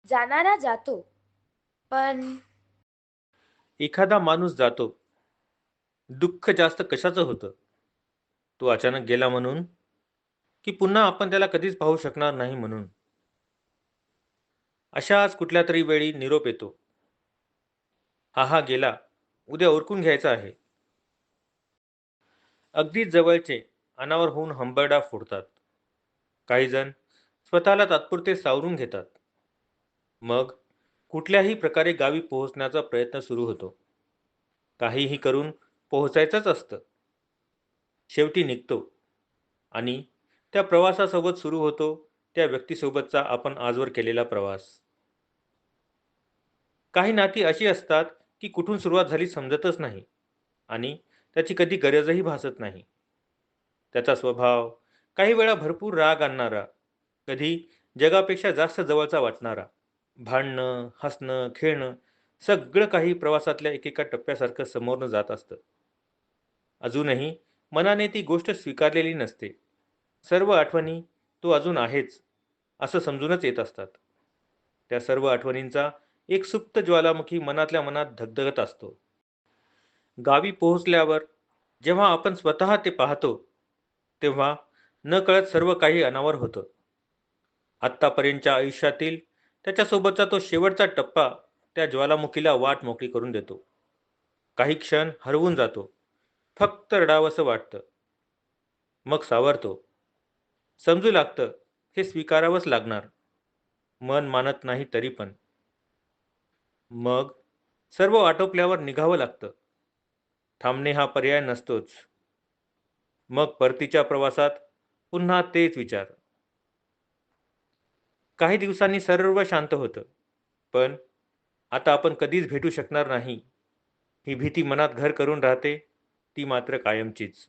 जाणारा जातो, पण एखादा माणूस जातो. दुःख जास्त कशाचं होतं? तो अचानक गेला म्हणून, की पुन्हा आपण त्याला कधीच पाहू शकणार नाही म्हणून? अशाच कुठल्यातरी वेळी निरोप येतो. हा हा गेला, उद्या उरकून घ्यायचा आहे. अगदीच जवळचे अनावर होऊन हंबरडा फोडतात. काही जण स्वतःला तात्पुरते सावरून घेतात. मग कुठल्याही प्रकारे गावी पोहोचण्याचा प्रयत्न सुरू होतो. काहीही करून पोहोचायचंच असतं. शेवटी निघतो आणि त्या प्रवासासोबत सुरू होतो त्या व्यक्तीसोबतचा आपण आजवर केलेला प्रवास. काही नाती अशी असतात की कुठून सुरुवात झाली समजतच नाही आणि त्याची कधी गरजही भासत नाही. त्याचा स्वभाव काही वेळा भरपूर राग आणणारा, कधी जगापेक्षा जास्त जवळचा वाटणारा. भांडणं, हसणं, खेळणं सगळं काही प्रवासातल्या एकेका टप्प्यासारखं समोरनं जात असतं. अजूनही मनाने ती गोष्ट स्वीकारलेली नसते. सर्व आठवणी तो अजून आहेच असं समजूनच येत असतात. त्या सर्व आठवणींचा एक सुप्त ज्वालामुखी मनातल्या मनात धगधगत असतो. गावी पोहोचल्यावर जेव्हा आपण स्वतः ते पाहतो, तेव्हा नकळत सर्व काही अनावर होतं. आत्तापर्यंतच्या आयुष्यातील त्याच्यासोबतचा तो शेवटचा टप्पा त्या ज्वालामुखीला वाट मोकळी करून देतो. काही क्षण हरवून जातो. फक्त रडावंसं वाटतं. मग सावरतो. समजू लागतं हे स्वीकारावंच लागणार. मन मानत नाही तरी पण. मग सर्व आटोपल्यावर निघावं लागतं. थांबणे हा पर्याय नसतोच. मग परतीच्या प्रवासात पुन्हा तेच विचार. काही दिवसांनी सर्व शांत होतं. पण आता आपण कधीच भेटू शकणार नाही. ही भीती मनात घर करून राहते, ती मात्र कायमचीच.